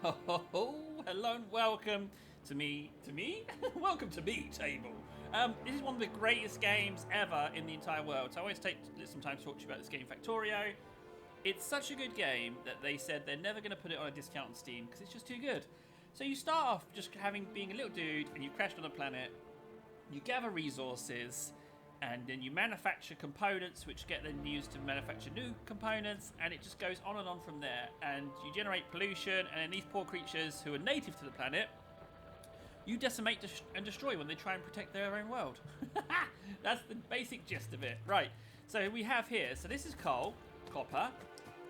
Oh, hello and welcome to me. To me? Welcome to me, table. This is one of the greatest games ever in the entire world. So I always take some time to talk to you about this game, Factorio. It's such a good game that they said they're never going to put it on a discount on Steam because it's just too good. So you start off just being a little dude and you've crashed on a planet. You gather resources, and then you manufacture components which get then used to manufacture new components, and it just goes on and on from there. And you generate pollution, and then these poor creatures who are native to the planet, you decimate and destroy when they try and protect their own world. That's the basic gist of it. Right, so we have here, so this is coal, copper,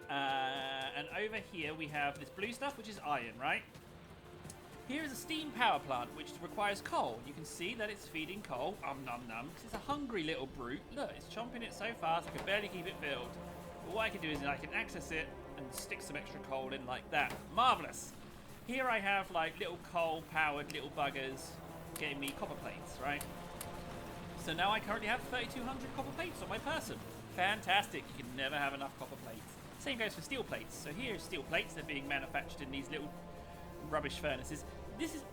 and over here we have this blue stuff, which is iron, right? Here is a steam power plant, which requires coal. You can see that it's feeding coal, num num, because it's a hungry little brute. Look, it's chomping it so fast, I can barely keep it filled. But what I can do is I can access it and stick some extra coal in like that. Marvellous! Here I have like little coal-powered little buggers getting me copper plates, right? So now I currently have 3,200 copper plates on my person. Fantastic, you can never have enough copper plates. Same goes for steel plates. So here's steel plates, they're being manufactured in these little rubbish furnaces.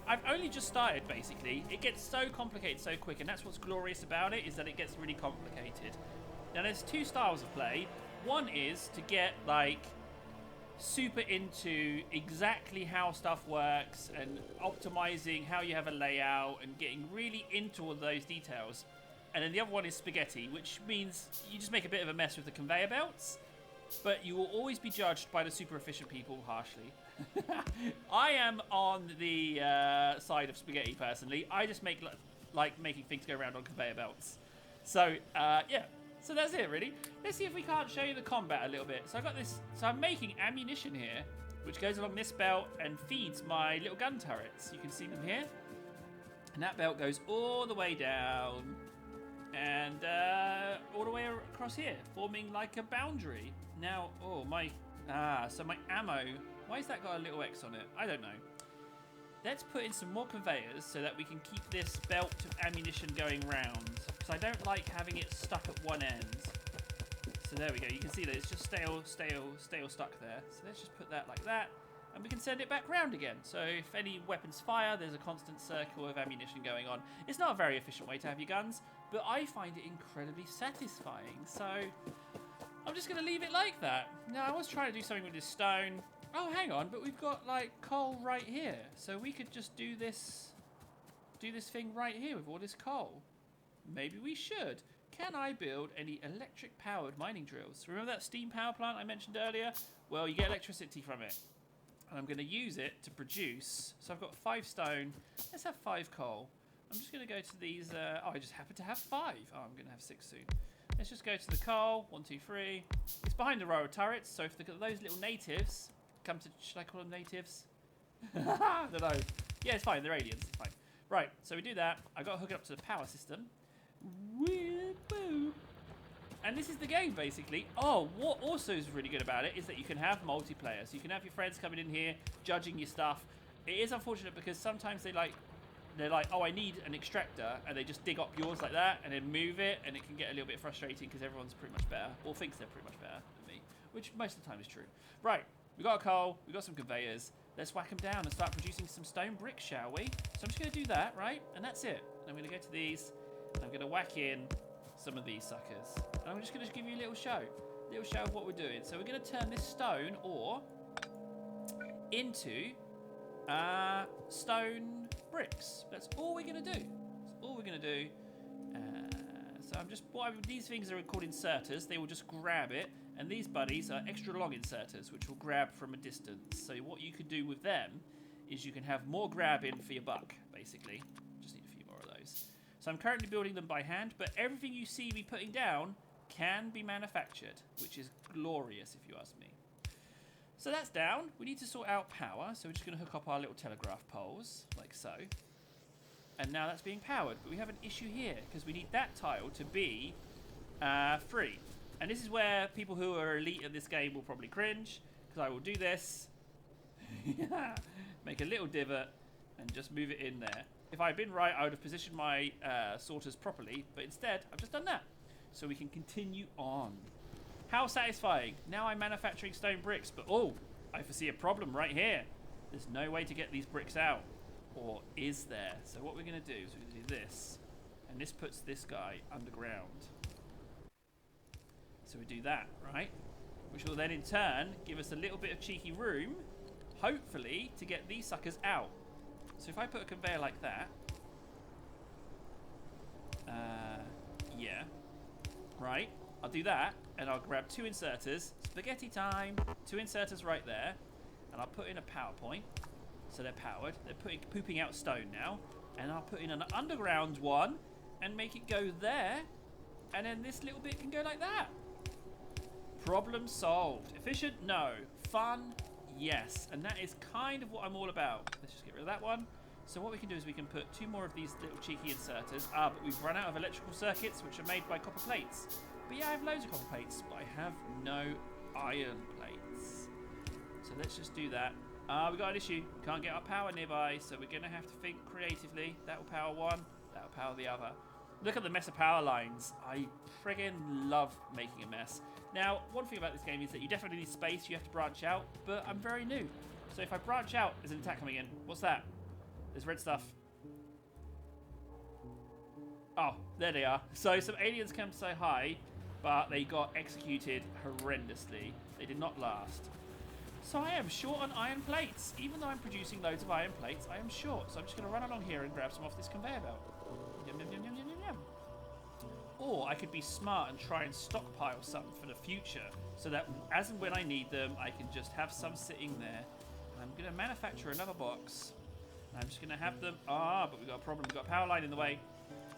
I've only just started, basically. It gets so complicated so quick, and that's what's glorious about it, is that it gets really complicated. Now there's two styles of play. One is to get like super into exactly how stuff works and optimizing how you have a layout and getting really into all those details. And then the other one is spaghetti, which means you just make a bit of a mess with the conveyor belts, but you will always be judged by the super efficient people harshly. I am on the side of spaghetti personally. I just like making things go around on conveyor belts. So yeah, so that's it really. Let's see if we can't show you the combat a little bit. So I got this. So I'm making ammunition here, which goes along this belt and feeds my little gun turrets. You can see them here, and that belt goes all the way down and all the way across here, forming like a boundary. Now, so my ammo, why has that got a little X on it? I don't know. Let's put in some more conveyors so that we can keep this belt of ammunition going round, because I don't like having it stuck at one end. So there we go, you can see that it's just stale stuck there. So let's just put that like that, and we can send it back round again. So if any weapons fire, there's a constant circle of ammunition going on. It's not a very efficient way to have your guns, but I find it incredibly satisfying. So I'm just going to leave it like that. Now, I was trying to do something with this stone. Oh, hang on, but we've got like coal right here. So we could just do this thing right here with all this coal. Maybe we should. Can I build any electric-powered mining drills? Remember that steam power plant I mentioned earlier? Well, you get electricity from it. And I'm going to use it to produce. So I've got 5 stone. Let's have 5 coal. I'm just going to go to these. I just happen to have 5. Oh, I'm going to have 6 soon. Let's just go to the coal. 1, 2, 3. It's behind the row of turrets. So if those little natives come to, should I call them natives? I don't know. Yeah, it's fine. They're aliens. It's fine. Right. So we do that. I got to hook it up to the power system. And this is the game, basically. Oh, what also is really good about it is that you can have multiplayer. So you can have your friends coming in here, judging your stuff. It is unfortunate because sometimes they're like, oh, I need an extractor, and they just dig up yours like that and then move it, and it can get a little bit frustrating because everyone's pretty much better, or thinks they're pretty much better than me, which most of the time is true. Right, we got a coal, we got some conveyors. Let's whack them down and start producing some stone bricks, shall we? So I'm just going to do that, right? And that's it. And I'm going to go to these, and I'm going to whack in some of these suckers. And I'm just going to give you a little show of what we're doing. So we're going to turn this stone ore into stone bricks. That's all we're going to do. That's all we're going to do. These things are called inserters. They will just grab it. And these buddies are extra long inserters, which will grab from a distance. So what you could do with them is you can have more grab in for your buck, basically. Just need a few more of those. So I'm currently building them by hand, but everything you see me putting down can be manufactured, which is glorious if you ask me. So that's down. We need to sort out power, so we're just going to hook up our little telegraph poles, like so. And now that's being powered, but we have an issue here, because we need that tile to be free. And this is where people who are elite at this game will probably cringe, because I will do this, make a little divot, and just move it in there. If I had been right, I would have positioned my sorters properly, but instead, I've just done that. So we can continue on. How satisfying. Now I'm manufacturing stone bricks, but oh, I foresee a problem right here. There's no way to get these bricks out. Or is there? So what we're going to do is we're going to do this. And this puts this guy underground. So we do that, right? Which will then in turn give us a little bit of cheeky room, hopefully, to get these suckers out. So if I put a conveyor like that, yeah, right, I'll do that, and I'll grab 2 inserters, spaghetti time, 2 inserters right there, and I'll put in a power point, so they're powered, they're pooping out stone now, and I'll put in an underground one, and make it go there, and then this little bit can go like that. Problem solved. Efficient? No. Fun? Yes. And that is kind of what I'm all about. Let's just get rid of that one. So what we can do is we can put 2 more of these little cheeky inserters. But we've run out of electrical circuits, which are made by copper plates. But yeah, I have loads of copper plates, but I have no iron plates. So let's just do that. We got an issue. Can't get our power nearby, so we're going to have to think creatively. That will power one, that will power the other. Look at the mess of power lines. I friggin' love making a mess. Now, one thing about this game is that you definitely need space. You have to branch out, but I'm very new. So if I branch out, there's an attack coming in. What's that? There's red stuff. Oh, there they are. So some aliens came to say hi, but they got executed horrendously. They did not last. So I am short on iron plates. Even though I'm producing loads of iron plates, I am short. So I'm just going to run along here and grab some off this conveyor belt. Yum, yum, yum, yum, yum, yum, yum. Or I could be smart and try and stockpile some for the future, so that as and when I need them, I can just have some sitting there. And I'm going to manufacture another box. And I'm just going to have them. But we've got a problem. We've got a power line in the way.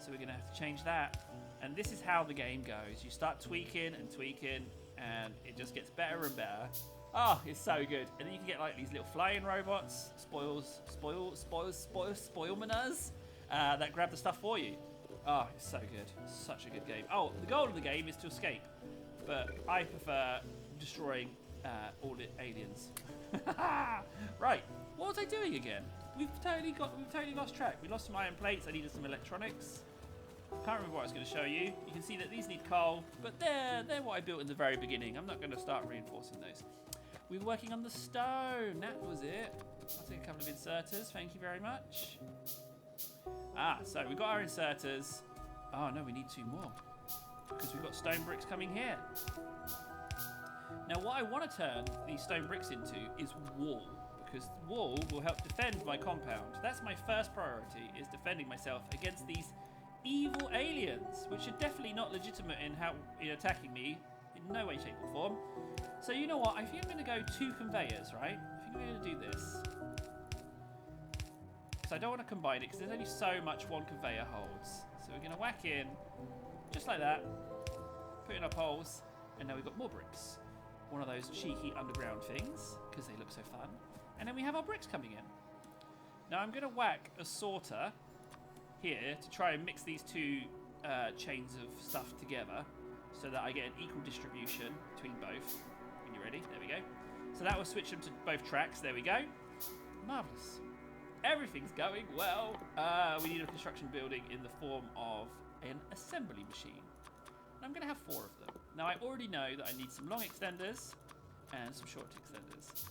So we're going to have to change that. And this is how the game goes. You start tweaking and tweaking, and it just gets better and better. It's so good. And then you can get like these little flying robots, spoilmaners, that grab the stuff for you. It's so good. Such a good game. The goal of the game is to escape, but I prefer destroying all the aliens. Right, what was I doing again? We've totally lost track. We lost some iron plates. I needed some electronics. Can't remember what I was going to show you. You can see that these need coal, but they're what I built in the very beginning. I'm not going to start reinforcing those. We were working on the stone. That was it. I'll take a couple of inserters. Thank you very much. So we've got our inserters. No, we need 2 more, because we've got stone bricks coming here. Now what I want to turn these stone bricks into is wall, because wall will help defend my compound. That's my first priority, is defending myself against these evil aliens, which are definitely not legitimate in attacking me in no way, shape or form. So you know what, I think I'm going to go 2 conveyors, right? I think I'm going to do this. I don't want to combine it because there's only so much one conveyor holds. So we're going to whack in just like that, put in our poles, and now we've got more bricks. One of those cheeky underground things because they look so fun. And then we have our bricks coming in. Now I'm going to whack a sorter here to try and mix these 2 chains of stuff together so that I get an equal distribution between both. When you're ready, there we go. So that will switch them to both tracks. There we go. Marvellous. Everything's going well. We need a construction building in the form of an assembly machine. And I'm going to have 4 of them. Now, I already know that I need some long extenders and some short extenders.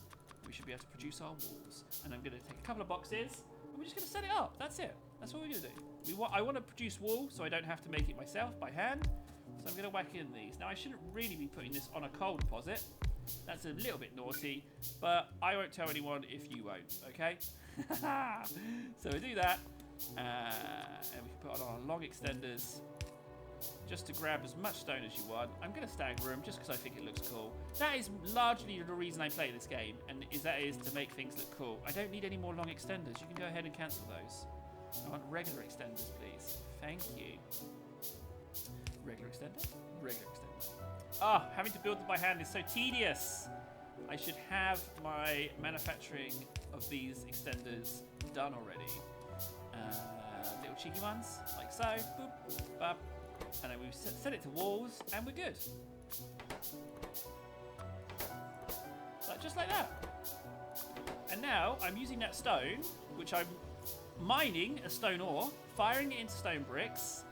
We should be able to produce our walls. And I'm going to take a couple of boxes, and we're just going to set it up. That's it. That's what we're going to do. I want to produce wool, so I don't have to make it myself by hand. So I'm going to whack in these. Now, I shouldn't really be putting this on a coal deposit. That's a little bit naughty, but I won't tell anyone if you won't, okay? So we do that, and we can put on our long extenders just to grab as much stone as you want. I'm going to stagger them just because I think it looks cool. That is largely the reason I play this game, and that is to make things look cool. I don't need any more long extenders. You can go ahead and cancel those. I want regular extenders, please. Thank you. Regular extender? Regular extender. Having to build them by hand is so tedious. I should have my manufacturing of these extenders done already. Little cheeky ones, like so. Boop, bop. And then we set it to walls, and we're good. Just like that. And now I'm using that stone, which I'm mining as stone ore, firing it into stone bricks,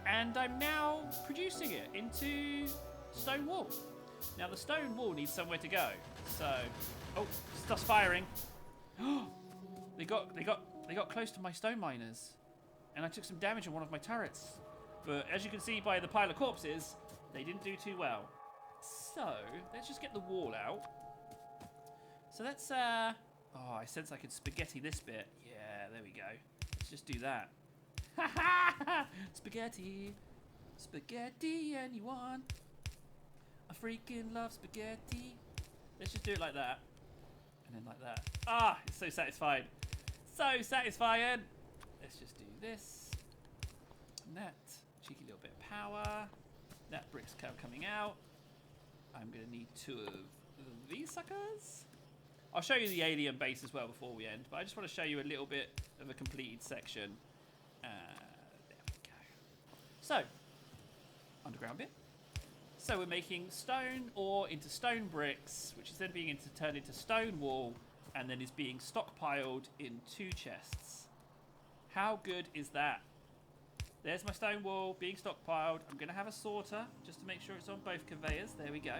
and I'm now producing it into stone wool. Now the stone wool needs somewhere to go, so... Oh, stuff's firing. They got close to my stone miners, and I took some damage on one of my turrets. But as you can see by the pile of corpses, they didn't do too well. So let's just get the wall out. So let's oh, I sense I could spaghetti this bit. Yeah, there we go. Let's just do that. Spaghetti, spaghetti, anyone? I freaking love spaghetti. Let's just do it like that, and then like that. Ah, it's so satisfying. So satisfying. Let's just do this. And that. Cheeky little bit of power. That brick's coming out. I'm going to need 2 of these suckers. I'll show you the alien base as well before we end, but I just want to show you a little bit of a completed section. There we go. So, underground bit. So we're making stone ore into stone bricks, which is then being turned into stone wall, and then is being stockpiled in 2 chests. How good is that? There's my stone wall being stockpiled. I'm going to have a sorter just to make sure it's on both conveyors. There we go.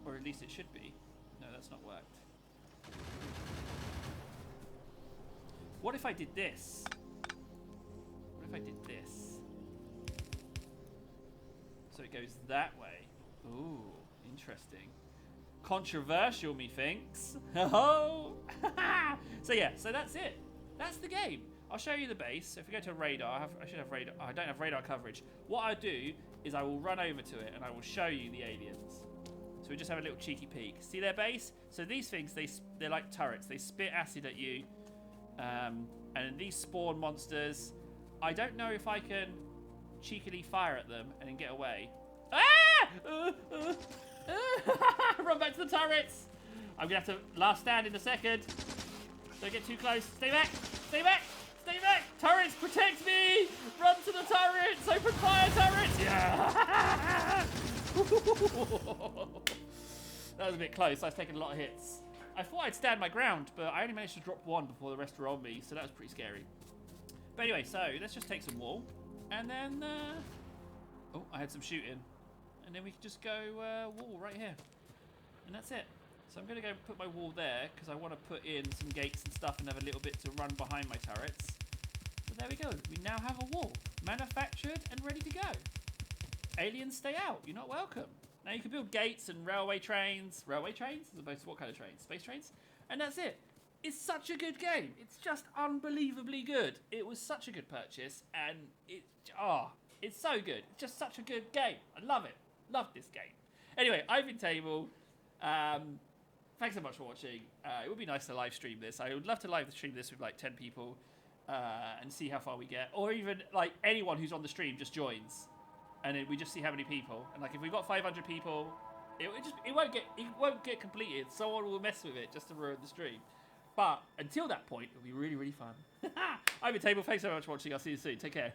Or at least it should be. No, that's not worked. What if I did this? What if I did this? So it goes that way. Ooh, interesting. Controversial, methinks. Oh! So yeah, so that's it. That's the game. I'll show you the base. So if we go to radar, I should have radar. I don't have radar coverage. What I do is I will run over to it and I will show you the aliens. So we just have a little cheeky peek. See their base? So these things, they're like turrets. They spit acid at you. And these spawn monsters. I don't know if I can cheekily fire at them and then get away. Ah! Run back to the turrets. I'm going to have to last stand in a second. Don't get too close. Stay back. Stay back. Stay back. Turrets, protect me. Run to the turrets. Open fire, turrets. Yeah. That was a bit close. I was taking a lot of hits. I thought I'd stand my ground, but I only managed to drop 1 before the rest were on me, so that was pretty scary. But anyway, so let's just take some wall. And then... oh, I had some shooting. And then we can just go wall right here. And that's it. So I'm going to go put my wall there, because I want to put in some gates and stuff and have a little bit to run behind my turrets. But there we go. We now have a wall. Manufactured and ready to go. Aliens, stay out. You're not welcome. Now you can build gates and railway trains. Railway trains? As opposed to what kind of trains? Space trains? And that's it. It's such a good game. It's just unbelievably good. It was such a good purchase, and it's so good. It's just such a good game. I love it. Love this game. Anyway, I've been Table. Thanks so much for watching. It would be nice to live stream this. I would love to live stream this with like 10 people and see how far we get. Or even like anyone who's on the stream just joins. And then we just see how many people. And like if we've got 500 people, it won't get completed. Someone will mess with it just to ruin the stream. But until that point, it'll be really, really fun. I've been Table. Thanks so much for watching. I'll see you soon. Take care.